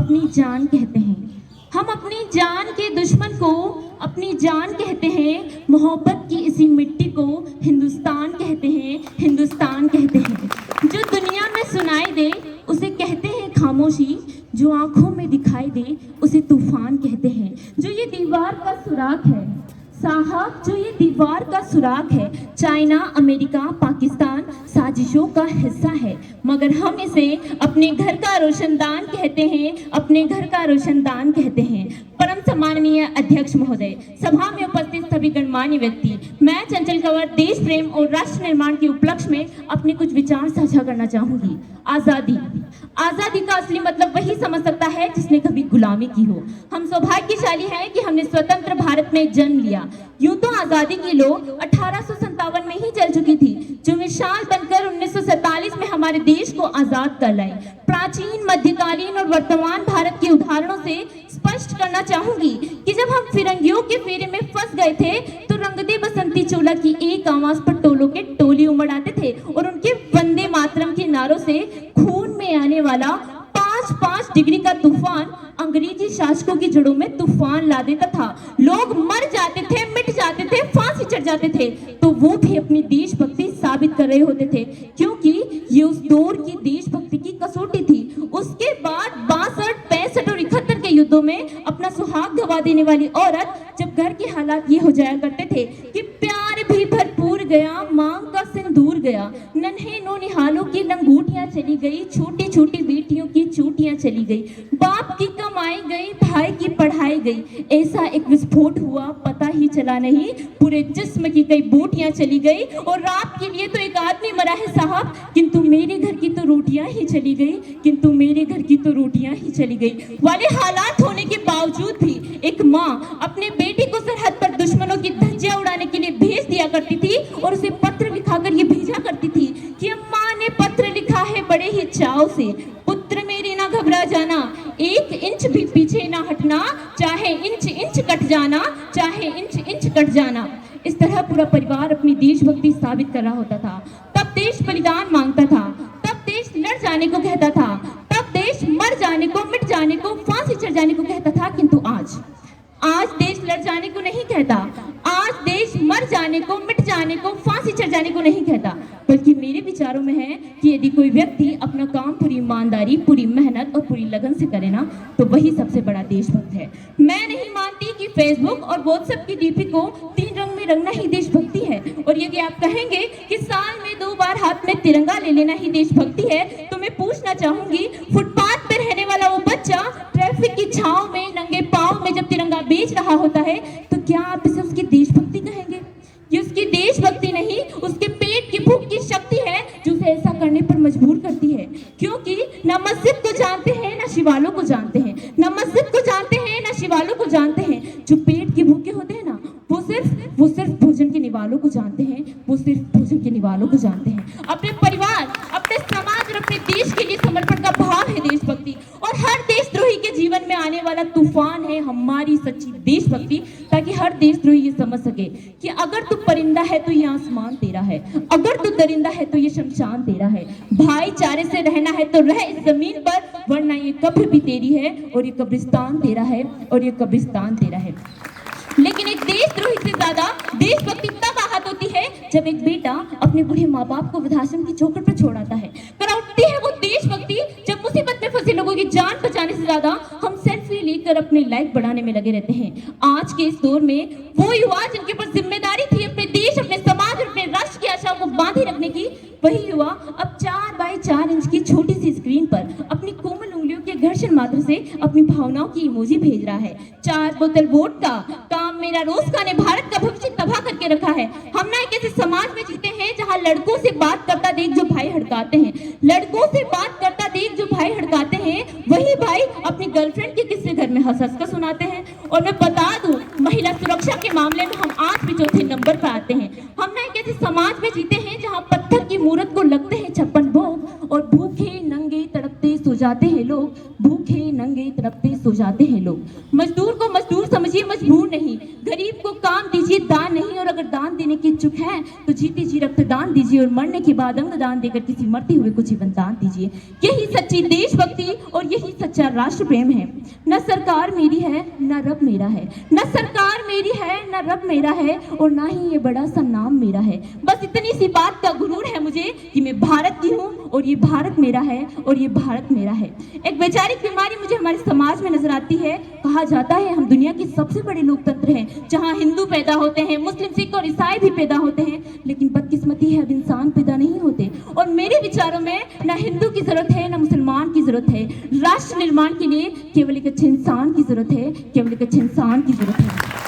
अपनी जान कहते हैं। हम अपनी जान के दुश्मन को अपनी जान कहते हैं। मोहब्बत की इसी मिट्टी को हिंदुस्तान कहते हैं, हिंदुस्तान कहते हैं। जो दुनिया में सुनाई दे उसे कहते हैं खामोशी, जो आंखों में दिखाई दे उसे तूफान कहते हैं। जो ये दीवार का सुराख है साहब, जो ये दीवार का सुराख है, चाइना, अमेरिका, पाकिस्तान साजिशों का हिस्सा है, मगर हम इसे अपने घर का रोशनदान कहते हैं, अपने घर का रोशनदान कहते हैं। परम सम्माननीय अध्यक्ष महोदय, सभा में उपस्थित सभी गणमान्य व्यक्ति, मैं चंचल कंवर देश प्रेम और राष्ट्र निर्माण के उपलक्ष्य में अपने कुछ विचार साझा करना चाहूंगी। आजादी, आजादी का असली मतलब वही समझ सकता है जिसने कभी गुलामी की हो। हम सौभाग्यशाली हैं कि हमने स्वतंत्र भारत में जन्म लिया। यूं तो आजादी की लो 1857 में ही चल चुकी थी, जो मिसाल बनकर 1947 में हमारे देश को आजाद कर लाई। प्राचीन, मध्यकालीन और वर्तमान भारत के उदाहरणों से स्पष्ट करना चाहूंगी कि जब हम फिरंगियों के फेरे में फंस गए थे तो रंगदे बसंती चोला की एक आवाज पर टोलों के टोली उमड़ आते थे और उनके वंदे मातरम के नारों से खून में आने वाला 5-5 डिग्री का तूफान अंग्रेजी शासकों की जड़ों में तूफान ला देता था। लोग मर जाते थे, मिट जाते थे, फांसी चढ़ जाते थे, तो वो भी अपनी देशभक्ति साबित कर रहे होते थे, क्योंकि ये उस दौर की देशभक्ति की कसौटी थी। उसके बाद 62, 65 और 71 के युद्धों में अपना सुहाग गवा देने वाली औरत, जब घर के हालात ये हो जाया करते थे कि प्यार भी भरपूर गया, मांग का सिंदूर गया, नन्हे नौनिहालों की लंगोटियां चली गई, छोटी छोटी बेटियों की चोटियां चली गई, बाप की कमाई गई, भाई की पढ़ाई गई, ऐसा एक विस्फोट हुआ पता ही चला नहीं, पूरे जिस्म की कई बोटियां चली गई और रात के लिए तो एक आदमी मरा है साहब, किंतु मेरे घर की तो रोटियां ही चली गई, किंतु मेरे घर की तो रोटियां ही चली गई वाले हालात होने के बावजूद भी एक माँ अपने बेटे को सरहद पर दुश्मनों की धज्जियां उड़ाने के लिए भेज दिया करती थी और उसे पत्र लिखाकर ये भेजा करती थी कि अम्मा ने पत्र लिखा है बड़े ही चाव से, पुत्र मेरे ना घबरा जाना, 1 इंच भी पीछे ना हटना, चाहे इंच इंच कट जाना, चाहे इंच इंच कट जाना। इस तरह पूरा परिवार अपनी देशभक्ति साबित कर रहा होता था। तब देश बलिदान मांगता था, तब देश लड़ जाने को कहता था, तब देश मर जाने को, मिट जाने को, फांसी चढ़ जाने को कहता था, किंतु आज देश लड़ जाने को नहीं कहता, आज देश मर जाने को, मिट जाने को, फांसी चढ़ जाने को नहीं कहता, बल्कि मेरे विचारों में है कि यदि कोई व्यक्ति अपना काम पूरी ईमानदारी, पूरी मेहनत और पूरी लगन से करे ना, तो वही सबसे बड़ा देशभक्त है। मैं नहीं मानती कि फेसबुक और व्हाट्सएप की डीपी को 3 रंग में रंगना ही देशभक्ति है, और यदि आप कहेंगे कि साल में 2 बार हाथ में तिरंगा ले लेना ही देशभक्ति है, तो मैं पूछना चाहूंगी, फुटपाथ पे रहने वाला वो बच्चा ट्रैफिक की छांव में नंगे पांव में जब तिरंगा बेच रहा होता है, तो क्या आप इसे उसकी देशभक्ति कहेंगे? ये उसकी देशभक्ति नहीं, उसके पेट की भूख की शक्ति है जो उसे ऐसा करने पर मजबूर करती है, क्योंकि न मस्जिद को जानते हैं न शिवालों को जानते हैं, न मस्जिद को जानते हैं न शिवालों को जानते हैं। जो पेट के भूखे होते हैं ना, वो सिर्फ भोजन के निवालों को जानते हैं, वो सिर्फ भोजन के निवालों को जानते हैं। अपने परिवार, अपने समाज और अपने देश के लिए समर्पण का भाव है देशभक्ति, और हर देशद्रोही के जीवन में आने वाला तूफान है हमारी सच्ची देशभक्ति, ताकि हर देशद्रोही ये समझ सके कि अगर तू परिंदा है तो ये आसमान तेरा है, अगर तू दरिंदा है तो ये शमशान तेरा है, भाईचारे से रहना है तो रह इस जमीन पर, वरना ये कब्र भी तेरी है और ये कब्रिस्तान तेरा है, और ये कब्रिस्तान तेरा है। लेकिन एक देशद्रोही से ज्यादा देशभक्ति तब आहत होती है जब एक बेटा अपने बूढ़े माँ बाप को वृद्धाश्रम की चौखट पर छोड़ आता है। कराउटती है वो देशभक्ति जब मुसीबत में फंसे लोगों की जान बचाने से ज्यादा हम सेल्फी लेकर अपने लाइक बढ़ाने में लगे रहते हैं। आज के इस दौर में वो युवा जिनके ऊपर जिम्मेदारी थी अपने देश, अपने समाज और अपने राष्ट्र की आशाओं को बांधे रखने की, वही युवा अब 4x4 इंच की छोटी सी स्क्रीन पर अपनी कोमल उंगलियों के घर्षण मात्र से अपनी भावनाओं की इमोजी भेज रहा है। 4 बोतल वोट का काम मेरा रोज का ने भारत का भविष्य तबाह करके रखा है। हम ना एक ऐसे समाज में जीते हैं जहां लड़कों से बात करता देख जो भाई हड़काते हैं, लड़कों से बात करता देख जो भाई हड़काते हैं, वही भाई अपनी गर्लफ्रेंड के किस्से घर में हंस हंस कर सुनाते हैं। और मैं बता दूं, महिला सुरक्षा के मामले में हम आज भी चौथे नंबर पर आते हैं। हम ना एक ऐसे समाज में जीते हैं जहां पत्थर की मूर्त को लगते हैं 56 भोग, और भूखे नंगे तड़पते सो जाते हैं लोग, भूखे नंगे तड़पते सो जाते हैं लोग। मजदूर को मजदूर समझिए, मजबूर नहीं। गरीब को काम दीजिए, दान नहीं। और अगर दान देने की इच्छुक हैं तो जीते जी रक्तदान दीजिए और मरने के बाद अंगदान देकर किसी मरते हुए को जीवन दान दीजिए। यही सच्ची देशभक्ति और यही सच्चा राष्ट्र प्रेम है। न सरकार मेरी है न रब मेरा है, न सरकार मेरी है न रब मेरा है, और ना ही ये बड़ा सा नाम मेरा है। बस इतनी सी बात का गुरूर है मुझे कि मैं भारत की हूँ और ये भारत मेरा है और ये भारत मेरा है। एक वैचारिक बीमारी मुझे हमारे समाज में नजर आती है। कहा जाता है हम दुनिया के सबसे बड़े लोकतंत्र हैं, जहाँ हिंदू पैदा होते हैं, मुस्लिम, सिख और ईसाई भी पैदा होते हैं, लेकिन बदकिस्मती है अब इंसान पैदा नहीं होते। और मेरे विचारों में न हिंदू की जरूरत है न मुसलमान की जरूरत है। राष्ट्र निर्माण के लिए केवल एक अच्छे इंसान की जरूरत है, केवल एक अच्छे इंसान की जरूरत है।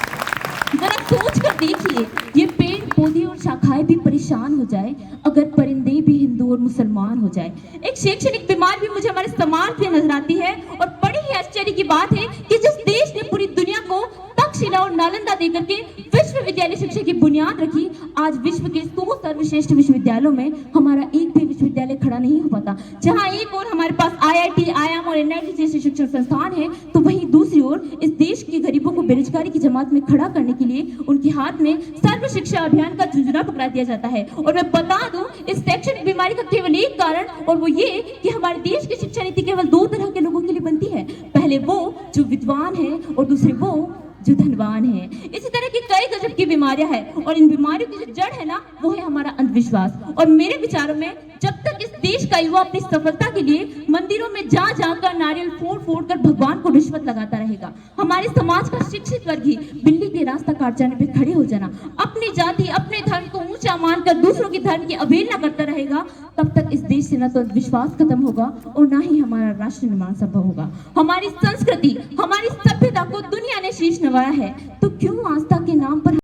जरा सोच कर देखिए, ये पेड़ पौधे और शाखाएं भी परेशान हो जाए अगर परिंदे भी हिंदू और मुसलमान हो जाए। एक शैक्षणिक बीमारी भी मुझे हमारे समाज में नजर आती है, और बड़ी ही आश्चर्य की बात है कि जिस देश ने पूरी दुनिया को तक्षशिला और नालंदा देकर के विश्वविद्यालय शिक्षा की बुनियाद रखी, आज विश्व के 100 सर्वश्रेष्ठ विश्वविद्यालयों में हमारा एक भी विश्वविद्यालय खड़ा नहीं हो पाता। जहां एक और हमारे पास IIT, IIM और NIT जैसे शिक्षण संस्थान है, तो वहीं दूसरी ओर इस देश के गरीबों को बेरोजगारी की जमात में खड़ा करने के लिए उनके हाथ में सर्व शिक्षा अभियान का झुंझुना पकड़ा दिया जाता है। और मैं बता दूं, इस शैक्षणिक बीमारी का केवल एक कारण, और वो ये कि हमारे देश की शिक्षा नीति केवल 2 तरह के लोगों के लिए बनती है। पहले वो जो विद्वान है और दूसरे वो जो धनवान है। इसी तरह की कई गजब की बीमारियां हैं, और इन बीमारियों की जो जड़ है ना, वो है हमारा अंधविश्वास। और मेरे विचारों में जब तक इस देश का युवा अपनी सफलता के लिए मंदिरों में जा जाकर नारियल फोड़ कर भगवान को रिश्वत लगाता रहेगा, हमारे समाज का शिक्षित वर्ग ही बिल्ली के रास्ता काट जाने पे खड़े हो जाना, अपनी जाति अपने धर्म को ऊंचा मानकर दूसरों के धर्म की अवहेलना करता रहेगा, तब तक इस देश से न तो विश्वास खत्म होगा और ना ही हमारा राष्ट्र निर्माण संभव होगा। हमारी संस्कृति, हमारी सभ्यता को दुनिया ने शीश नवाया है, तो क्यों आस्था के नाम पर